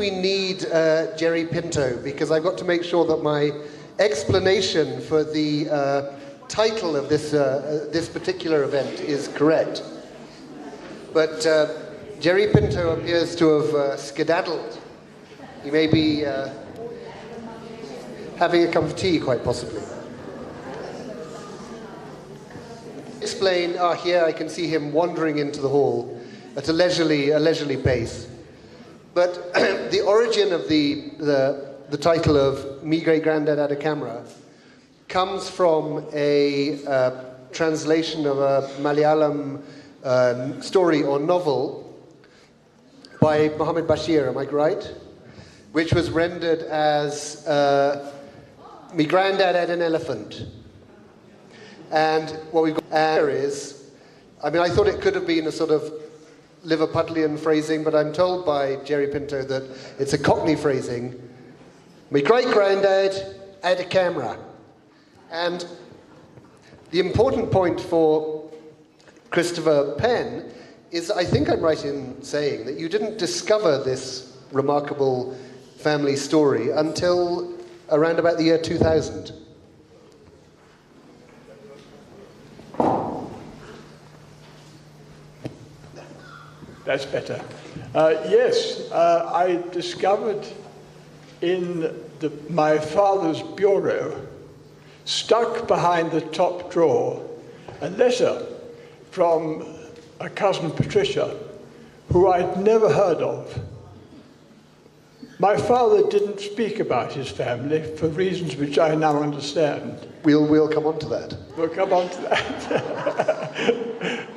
we need Jerry Pinto, because I've got to make sure that my explanation for the title of this particular event is correct. But Jerry Pinto appears to have skedaddled. He may be having a cup of tea, quite possibly. Explain, here I can see him wandering into the hall at a leisurely pace. But the origin of the title of Me Great Granddad Had a Camera comes from a translation of a Malayalam story or novel by Muhammad Bashir, am I right? Which was rendered as Me Granddad Had an Elephant. And what we've got here is, I mean, I thought it could have been a sort of Liverpudlian phrasing, but I'm told by Jerry Pinto that it's a Cockney phrasing. My great-granddad had a camera. And the important point for Christopher Penn is, I think I'm right in saying, that you didn't discover this remarkable family story until around about the year 2000. That's better. Yes, I discovered in my father's bureau, stuck behind the top drawer, a letter from a cousin Patricia, who I'd never heard of. My father didn't speak about his family for reasons which I now understand. We'll come on to that. We'll come on to that.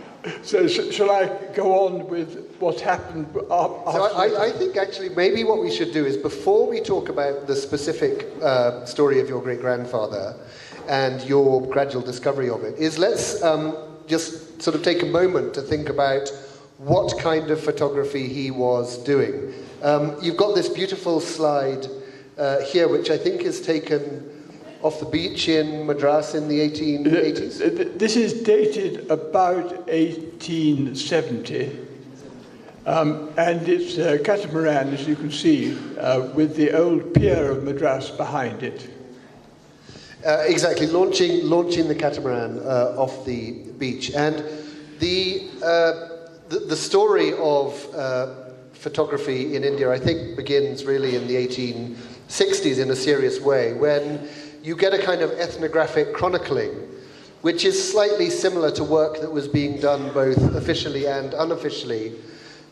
So shall I go on with what happened after? So I think actually maybe what we should do is, before we talk about the specific story of your great-grandfather and your gradual discovery of it, is let's just sort of take a moment to think about what kind of photography he was doing. You've got this beautiful slide here, which I think is taken off the beach in Madras in the 1880s? This is dated about 1870, and it's a catamaran, as you can see, with the old pier of Madras behind it. Exactly, launching the catamaran off the beach. And the story of photography in India, I think, begins really in the 1860s in a serious way, when you get a kind of ethnographic chronicling, which is slightly similar to work that was being done both officially and unofficially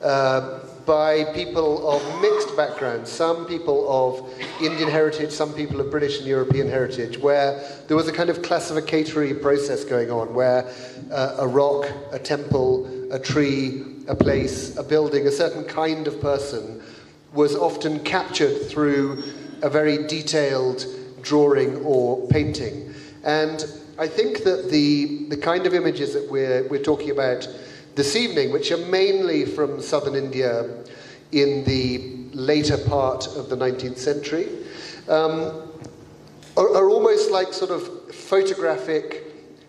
by people of mixed backgrounds, some people of Indian heritage, some people of British and European heritage, where there was a kind of classificatory process going on, where a rock, a temple, a tree, a place, a building, a certain kind of person was often captured through a very detailed drawing or painting. And I think that the kind of images that we're talking about this evening, which are mainly from southern India in the later part of the 19th century, are almost like sort of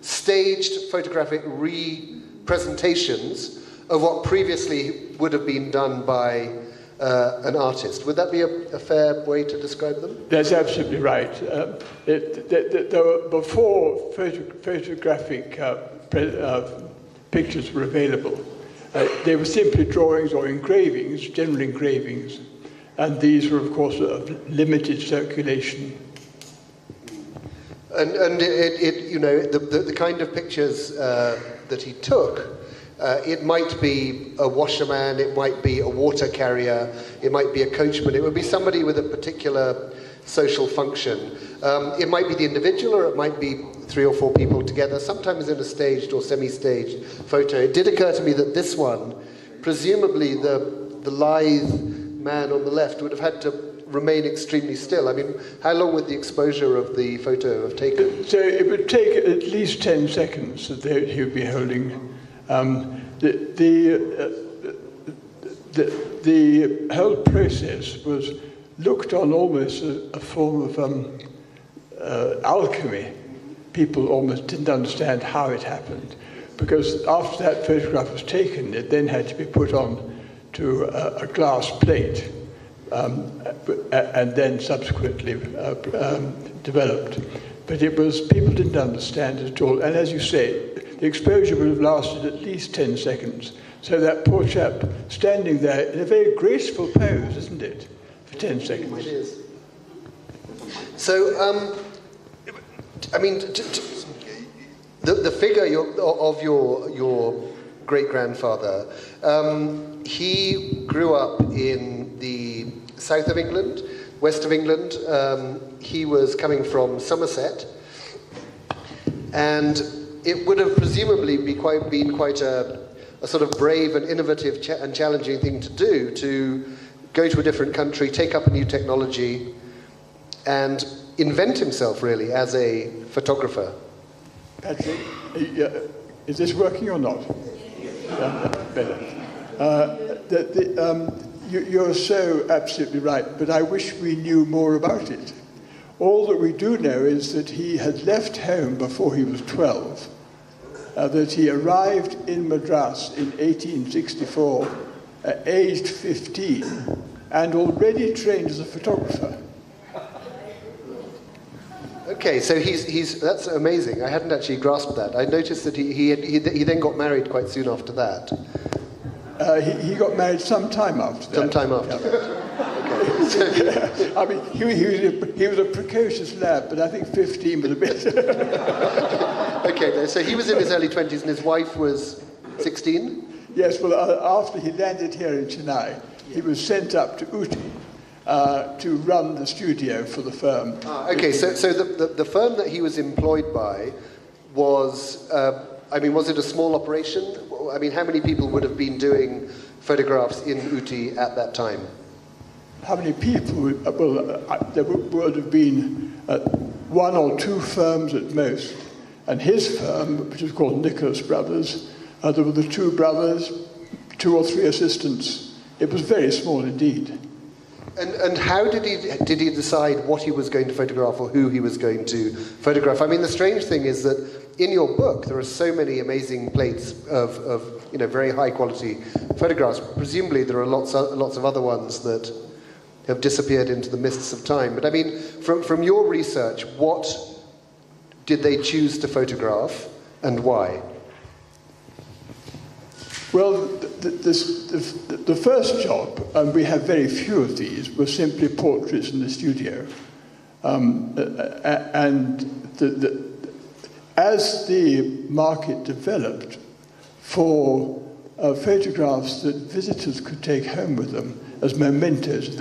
staged photographic representations of what previously would have been done by an artist. Would that be a fair way to describe them? That's absolutely right. Before photographic pictures were available, they were simply drawings or engravings, general engravings, and these were, of course, of limited circulation. And the kind of pictures that he took, it might be a washerman, it might be a water carrier, it might be a coachman, it would be somebody with a particular social function. It might be the individual, or it might be 3 or 4 people together, sometimes in a staged or semi-staged photo. It did occur to me that this one, presumably the lithe man on the left, would have had to remain extremely still. I mean, how long would the exposure of the photo have taken? So it would take at least 10 seconds that he would be holding. The whole process was looked on almost as a form of alchemy. People almost didn't understand how it happened, because after that photograph was taken, it then had to be put on to a glass plate, and then subsequently developed. But people didn't understand it at all. And as you say, the exposure would have lasted at least 10 seconds. So that poor chap standing there in a very graceful pose, isn't it, for 10 seconds? It is. So, I mean, the figure of your great-grandfather, he grew up in the south of England, west of England. He was coming from Somerset, and it would have presumably been quite a sort of brave and innovative and challenging thing to do, to go to a different country, take up a new technology, and invent himself, really, as a photographer. Patrick, is this working or not? Better. You're so absolutely right, but I wish we knew more about it. All that we do know is that he had left home before he was 12, that he arrived in Madras in 1864, aged 15, and already trained as a photographer. Okay, so that's amazing. I hadn't actually grasped that. I noticed that he then got married quite soon after that. He got married some time after that. Some time after that. Okay. I mean, he was a precocious lad, but I think 15 was a bit. Okay, so he was in his early 20s and his wife was 16? Yes, well, after he landed here in Chennai, he was sent up to Ooty to run the studio for the firm. Okay, so the firm that he was employed by was, was it a small operation? I mean, how many people would have been doing photographs in Ooty at that time? How many people? There would have been one or two firms at most. And his firm, which was called Nicholas Brothers, there were the two brothers, 2 or 3 assistants. It was very small indeed. And how did he decide what he was going to photograph or who he was going to photograph? I mean, the strange thing is that in your book there are so many amazing plates of very high quality photographs. Presumably there are lots of other ones that have disappeared into the mists of time. But I mean, from your research, what did they choose to photograph and why? Well, the first job, and we have very few of these, were simply portraits in the studio. As the market developed for photographs that visitors could take home with them as mementos,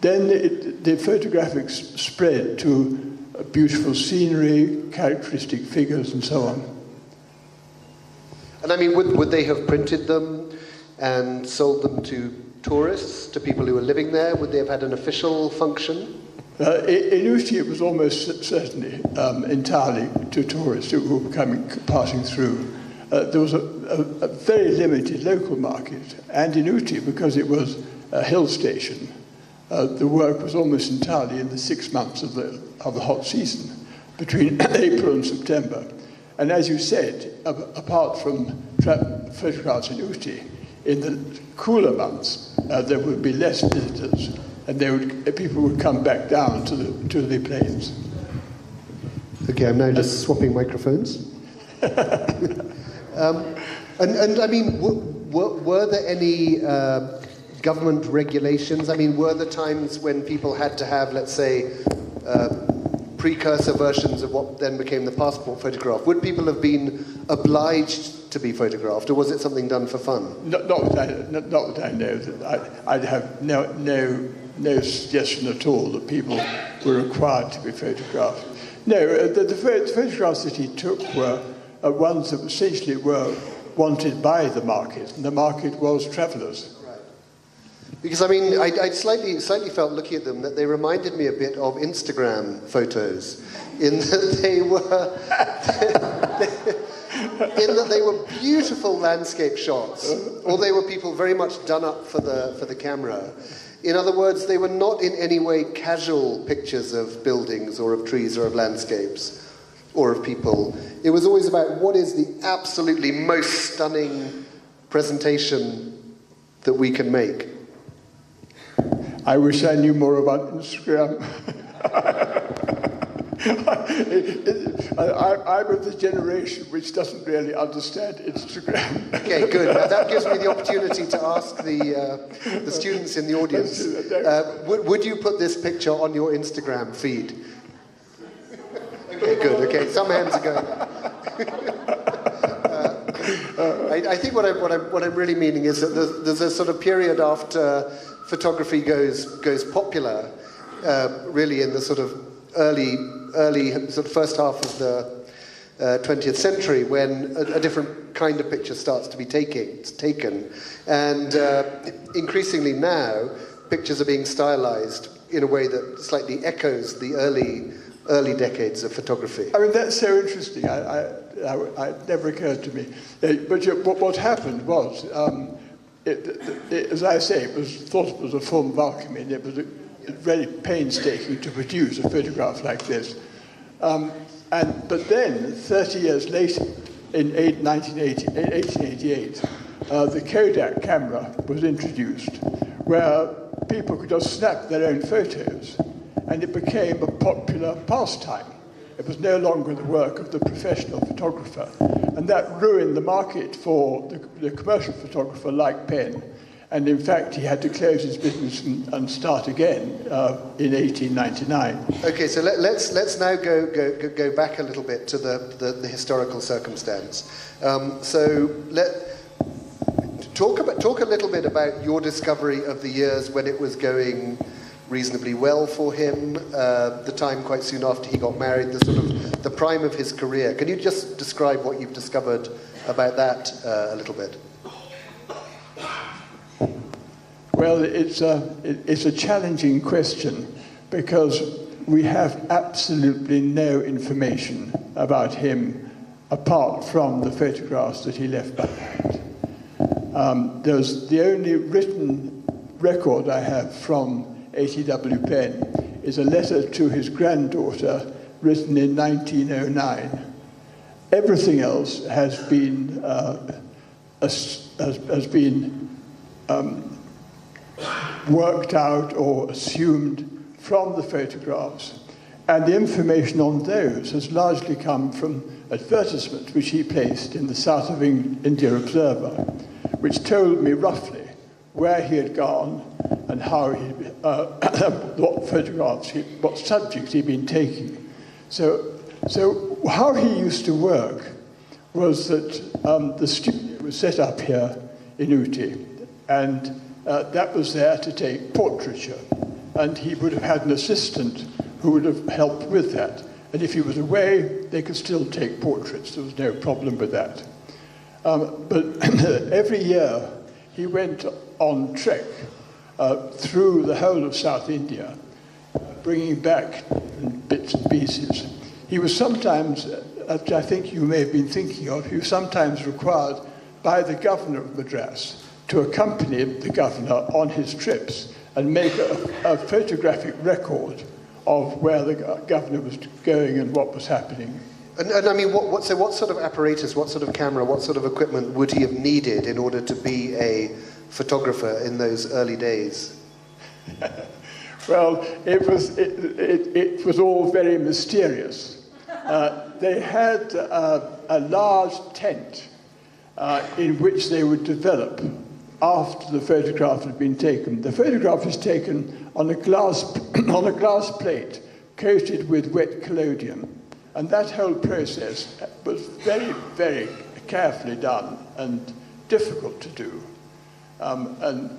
then the photographics spread to beautiful scenery, characteristic figures, and so on. And I mean, would they have printed them and sold them to tourists, to people who were living there? Would they have had an official function? In Ooty, it was almost certainly entirely to tourists who were passing through. There was a very limited local market, and in Ooty, because it was a hill station, the work was almost entirely in the 6 months of the hot season, between April and September. And as you said, apart from photographs in Ooty, in the cooler months, there would be less visitors, and people would come back down to the plains. Okay, I'm now just swapping microphones. And I mean, were there any government regulations? I mean, were there times when people had to have, let's say, precursor versions of what then became the passport photograph? Would people have been obliged to be photographed, or was it something done for fun? Not that I know. I'd have no suggestion at all that people were required to be photographed. No, the photographs that he took were ones that essentially were wanted by the market, and the market was travellers. Because, I mean, I slightly felt, looking at them, that they reminded me a bit of Instagram photos, in that they were beautiful landscape shots, or they were people very much done up for the camera. In other words, they were not in any way casual pictures of buildings or of trees or of landscapes or of people. It was always about what is the absolutely most stunning presentation that we can make. I wish I knew more about Instagram. I'm of the generation which doesn't really understand Instagram. Okay, good. Now that gives me the opportunity to ask the students in the audience, would you put this picture on your Instagram feed? Okay, good. Okay, some hands are going. I think what I'm really meaning is that there's a sort of period after photography goes popular, really in the sort of early sort of first half of the 20th century, when a different kind of picture starts to be taken, and increasingly now pictures are being stylized in a way that slightly echoes the early decades of photography. I mean, that's so interesting. It never occurred to me. But what happened was, as I say, it was thought it was a form of alchemy, and it was very painstaking to produce a photograph like this. But then, 30 years later, in 1888, the Kodak camera was introduced, where people could just snap their own photos, and it became a popular pastime. It was no longer the work of the professional photographer, and that ruined the market for the commercial photographer like Penn. And in fact, he had to close his business and start again in 1899. Okay, so let's now go back a little bit to the historical circumstance. Talk a little bit about your discovery of the years when it was going reasonably well for him, the time quite soon after he got married, the prime of his career. Can you just describe what you've discovered about that a little bit? Well, it's a challenging question because we have absolutely no information about him apart from the photographs that he left behind. There's the only written record I have from A.T.W. Penn is a letter to his granddaughter written in 1909. Everything else has been worked out or assumed from the photographs, and the information on those has largely come from advertisements which he placed in the South of India Observer, which told me roughly where he had gone and how what photographs, what subjects he'd been taking. So how he used to work was that the studio was set up here in Ooty, and that was there to take portraiture, and he would have had an assistant who would have helped with that. And if he was away, they could still take portraits. There was no problem with that. But every year he went on trek through the whole of South India, bringing back bits and pieces. He was sometimes, as I think you may have been thinking of, he was sometimes required by the governor of Madras to accompany the governor on his trips and make a photographic record of where the governor was going and what was happening. And I mean, what sort of apparatus, what sort of camera, what sort of equipment would he have needed in order to be a photographer in those early days? Well, it was all very mysterious. They had a large tent in which they would develop after the photograph had been taken. The photograph is taken on a glass plate coated with wet collodion. And that whole process was very, very carefully done and difficult to do. And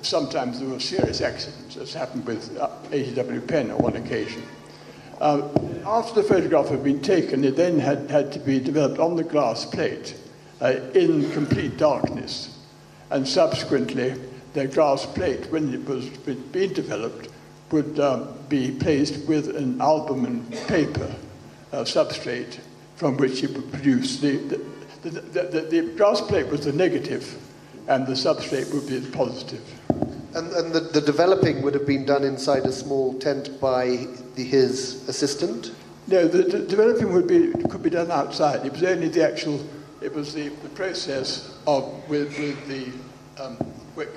sometimes there were serious accidents, as happened with A.T.W. Penn on one occasion. After the photograph had been taken, it then had to be developed on the glass plate in complete darkness. And subsequently, the glass plate, when it was being developed, would be placed with an albumen paper substrate from which it would produce the glass plate was the negative, and the substrate would be the positive. And the developing would have been done inside a small tent by his assistant? No, the developing could be done outside. It was only the process of with the wet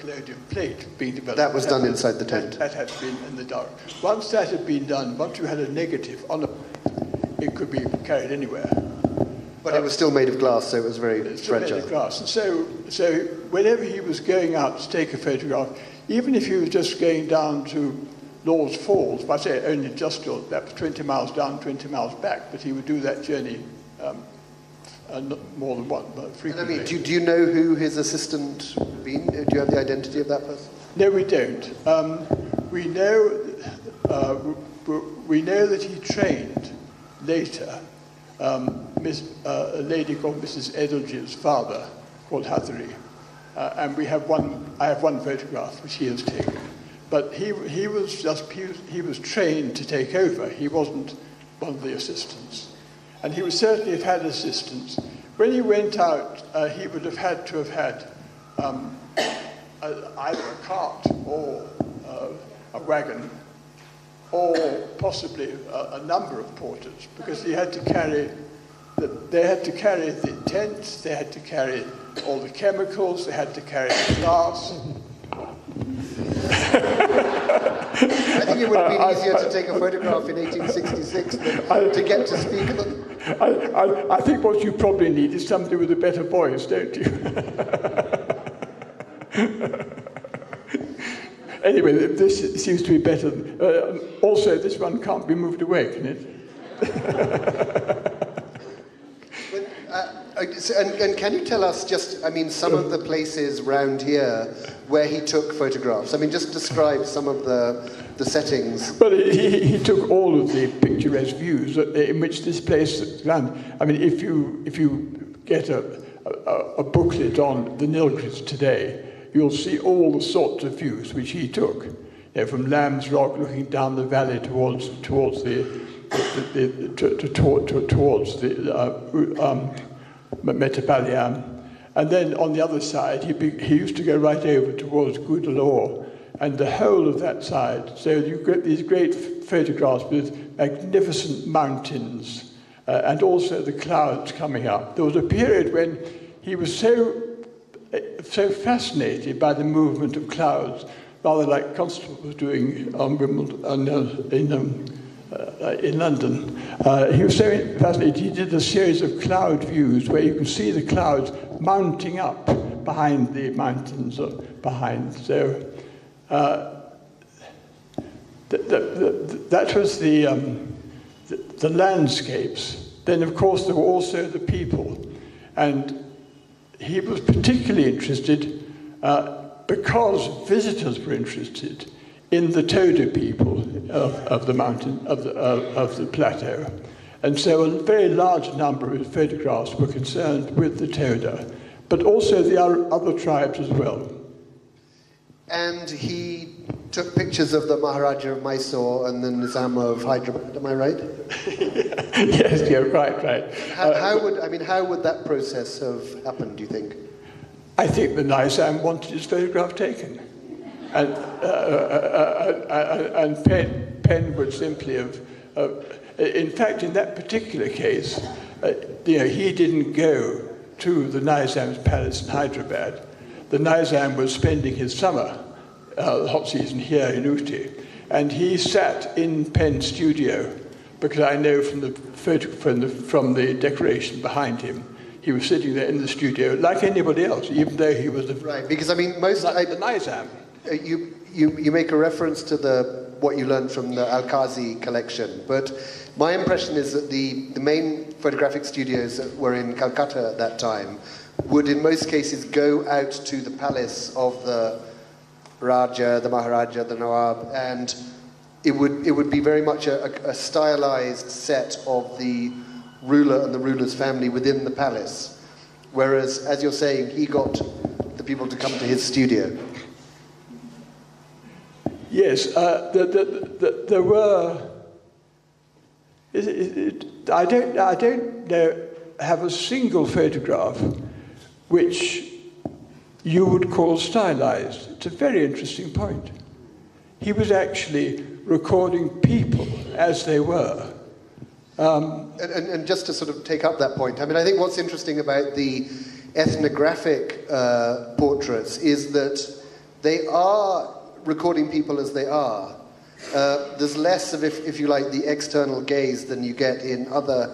plate being developed. That was done inside the tent. That had been in the dark. Once that had been done, once you had a negative on it could be carried anywhere. But it was still made of glass, so it was very fragile. Made of glass. And so whenever he was going out to take a photograph, even if he was just going down to Lord's Falls, but I say only just that was 20 miles down, 20 miles back, but he would do that journey more than once, but frequently. And I mean, do you know who his assistant been? Do you have the identity of that person? No, we don't. We know that he trained later a lady called Mrs. Edelge's father, called Hatherley, and I have one photograph which he has taken. But he was trained to take over. He wasn't one of the assistants. And he would certainly have had assistants. When he went out, he would have had to have had either a cart or a wagon, or possibly a number of porters, because they had to carry the tents, they had to carry all the chemicals, they had to carry the glass. I think it would have been easier to take a photograph in 1866 than to get to speak of them. I think what you probably need is somebody with a better voice, don't you? Anyway, this seems to be better. Also, this one can't be moved away, can it? And can you tell us just, I mean, some of the places round here where he took photographs? I mean, just describe some of the settings. Well, he took all of the picturesque views in which this place ran. I mean, if you get a booklet on the Nilgiris today, you'll see all the sorts of views which he took. You know, from Lamb's Rock, looking down the valley towards the Metabaliam. And then on the other side, he used to go right over towards Goudalore, and the whole of that side. So you get these great photographs with magnificent mountains and also the clouds coming up. There was a period when he was so fascinated by the movement of clouds, rather like Constable was doing on Wimbledon, in London. He was so fascinated, he did a series of cloud views where you could see the clouds mounting up behind the mountains behind. So that was the landscapes. Then, of course, there were also the people. And he was particularly interested, because visitors were interested, in the Toda people of the mountain, of the plateau. And so a very large number of his photographs were concerned with the Toda, but also the other tribes as well. And he took pictures of the Maharaja of Mysore and the Nizam of Hyderabad, am I right? Yes, you're right. How would that process have happened, do you think? I think the Nizam wanted his photograph taken. And Penn would simply have... in fact, in that particular case, he didn't go to the Nizam's palace in Hyderabad. The Nizam was spending his summer, hot season, here in Ooty, and he sat in Penn's studio, because I know from the photo, from the decoration behind him, he was sitting there in the studio like anybody else, even though he was right. Because I mean, the Nizam. You make a reference to what you learned from the Al-Qazi collection, but my impression is that the main photographic studios that were in Calcutta at that time would in most cases go out to the palace of the Raja, the Maharaja, the Nawab, and it would be very much a stylized set of the ruler and the ruler's family within the palace. Whereas, as you're saying, he got the people to come to his studio. Yes, there were... I don't know, have a single photograph which you would call stylized. It's a very interesting point. He was actually recording people as they were. And just to sort of take up that point, I mean, I think what's interesting about the ethnographic portraits is that they are recording people as they are. There's less of, if you like, the external gaze than you get in other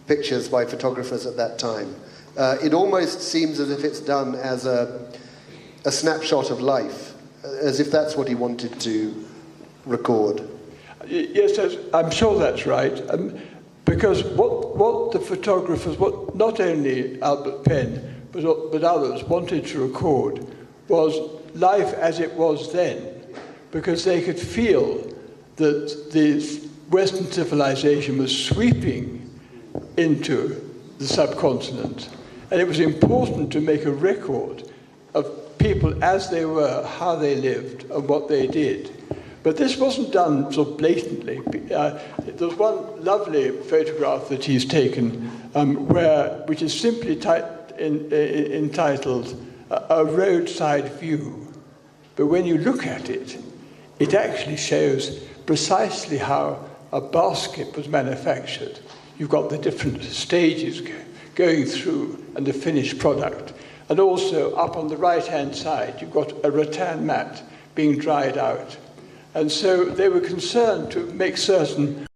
pictures by photographers at that time. It almost seems as if it's done as a snapshot of life, as if that's what he wanted to record. Yes, I'm sure that's right. Because what the photographers, not only Albert Penn, but others wanted to record was life as it was then, because they could feel that the Western civilization was sweeping into the subcontinent. And it was important to make a record of people as they were, how they lived, and what they did. But this wasn't done so blatantly. There's one lovely photograph that he's taken, which is simply entitled "A Roadside View." But when you look at it, it actually shows precisely how a basket was manufactured. You've got the different stages going through and the finished product. And also up on the right-hand side, you've got a rattan mat being dried out. And so they were concerned to make certain